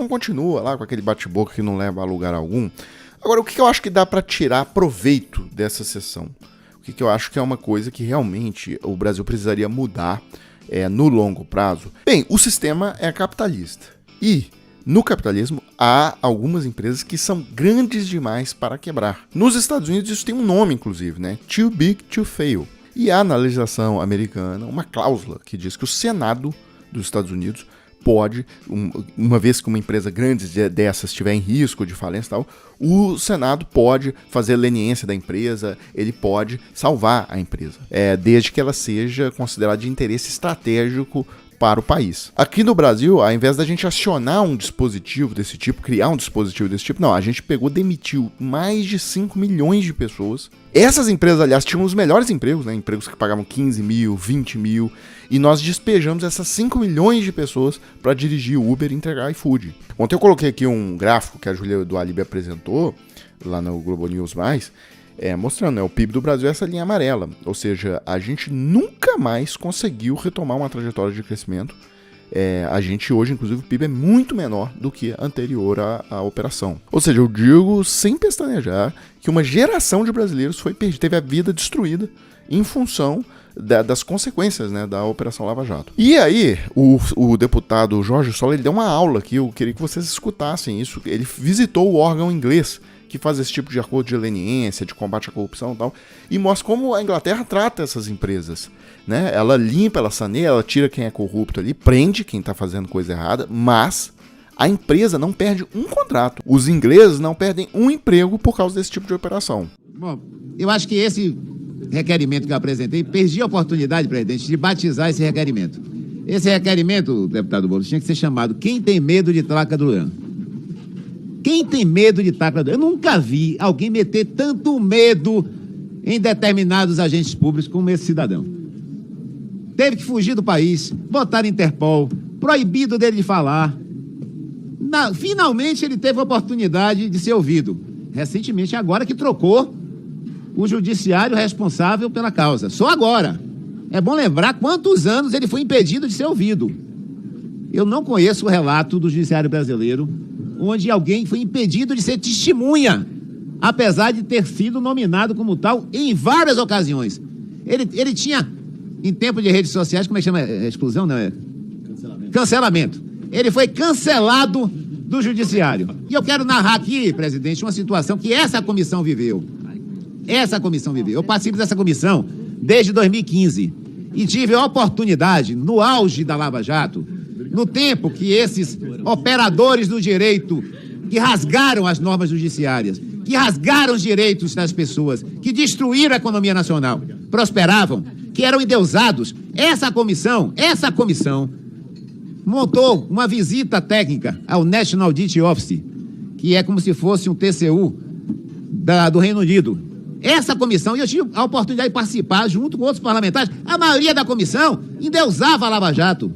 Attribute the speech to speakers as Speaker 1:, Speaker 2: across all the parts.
Speaker 1: Não continua lá com aquele bate-boca que não leva a lugar algum. Agora, o que eu acho que dá para tirar proveito dessa sessão? O que eu acho que é uma coisa que realmente o Brasil precisaria mudar no longo prazo? Bem, o sistema é capitalista. E no capitalismo há algumas empresas que são grandes demais para quebrar. Nos Estados Unidos isso tem um nome, inclusive, né? Too big to fail. E há na legislação americana uma cláusula que diz que o Senado dos Estados Unidos pode, uma vez que uma empresa grande dessas estiver em risco de falência e tal, o Senado pode fazer leniência da empresa, ele pode salvar a empresa, desde que ela seja considerada de interesse estratégico para o país. Aqui no Brasil, ao invés da gente acionar um dispositivo desse tipo, criar um dispositivo desse tipo, não, a gente demitiu mais de 5 milhões de pessoas. Essas empresas, aliás, tinham os melhores empregos, né? Empregos que pagavam 15 mil, 20 mil, e nós despejamos essas 5 milhões de pessoas para dirigir Uber e entregar iFood. Ontem eu coloquei aqui um gráfico que a Júlia do Alibi apresentou, lá no Globo News+, mostrando, o PIB do Brasil é essa linha amarela, ou seja, a gente nunca mais conseguiu retomar uma trajetória de crescimento. A gente hoje, inclusive, o PIB é muito menor do que anterior à operação. Ou seja, eu digo sem pestanejar que uma geração de brasileiros foi perdida, teve a vida destruída em função das consequências, né, da Operação Lava Jato. E aí, o deputado Jorge Sola, ele deu uma aula aqui, eu queria que vocês escutassem isso. Ele visitou o órgão inglês que faz esse tipo de acordo de leniência, de combate à corrupção e tal, e mostra como a Inglaterra trata essas empresas, né? Ela limpa, ela saneia, ela tira quem é corrupto ali, prende quem está fazendo coisa errada, mas a empresa não perde um contrato. Os ingleses não perdem um emprego por causa desse tipo de operação.
Speaker 2: Bom, eu acho que esse requerimento que eu apresentei, perdi a oportunidade, presidente, de batizar esse requerimento. Esse requerimento, deputado Boulos, tinha que ser chamado Quem Tem Medo de Taca Duran. Quem tem medo de taca Duran? Eu nunca vi alguém meter tanto medo em determinados agentes públicos como esse cidadão. Teve que fugir do país, botar Interpol, proibido dele de falar. Finalmente ele teve a oportunidade de ser ouvido. Recentemente, agora que trocou o judiciário responsável pela causa. Só agora. É bom lembrar quantos anos ele foi impedido de ser ouvido. Eu não conheço o relato do judiciário brasileiro onde alguém foi impedido de ser testemunha, apesar de ter sido nominado como tal em várias ocasiões. Ele tinha, em tempo de redes sociais, como é que chama? Exclusão? Não, Cancelamento. Ele foi cancelado do judiciário. E eu quero narrar aqui, presidente, uma situação que essa comissão viveu. Eu participo dessa comissão desde 2015 e tive a oportunidade, no auge da Lava Jato, no tempo que esses operadores do direito que rasgaram as normas judiciárias, que rasgaram os direitos das pessoas, que destruíram a economia nacional, prosperavam, que eram endeusados, essa comissão montou uma visita técnica ao National Audit Office, que é como se fosse um TCU do Reino Unido. Essa comissão, e eu tive a oportunidade de participar junto com outros parlamentares, a maioria da comissão endeusava a Lava Jato.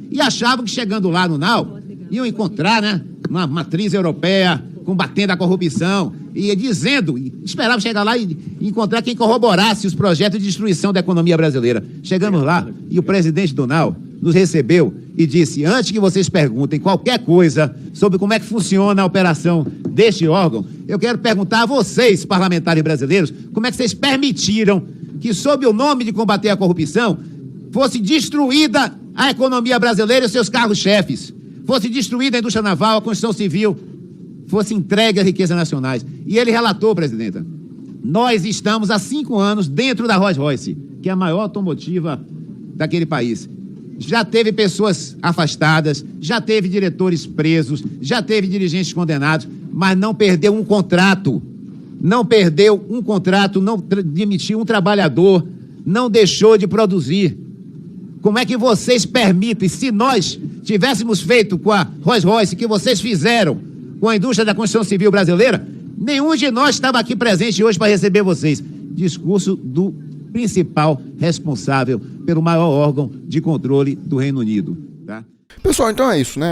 Speaker 2: E achavam que chegando lá no NAU, iam encontrar, né, uma matriz europeia combatendo a corrupção, e dizendo, esperavam chegar lá e encontrar quem corroborasse os projetos de destruição da economia brasileira. Chegamos lá e o presidente do NAU nos recebeu e disse, antes que vocês perguntem qualquer coisa sobre como é que funciona a operação deste órgão, eu quero perguntar a vocês, parlamentares brasileiros, como é que vocês permitiram que, sob o nome de combater a corrupção, fosse destruída a economia brasileira e seus carros-chefes, fosse destruída a indústria naval, a construção civil, fosse entregue às riquezas nacionais. E ele relatou, presidenta, nós estamos há 5 anos dentro da Rolls-Royce, que é a maior automotiva daquele país. Já teve pessoas afastadas, já teve diretores presos, já teve dirigentes condenados, mas não perdeu um contrato. Não demitiu um trabalhador, não deixou de produzir. Como é que vocês permitem, se nós tivéssemos feito com a Rolls-Royce, que vocês fizeram com a indústria da construção civil brasileira, nenhum de nós estava aqui presente hoje para receber vocês. Discurso do principal responsável pelo maior órgão de controle do Reino Unido. Tá?
Speaker 1: Pessoal, então é isso, né?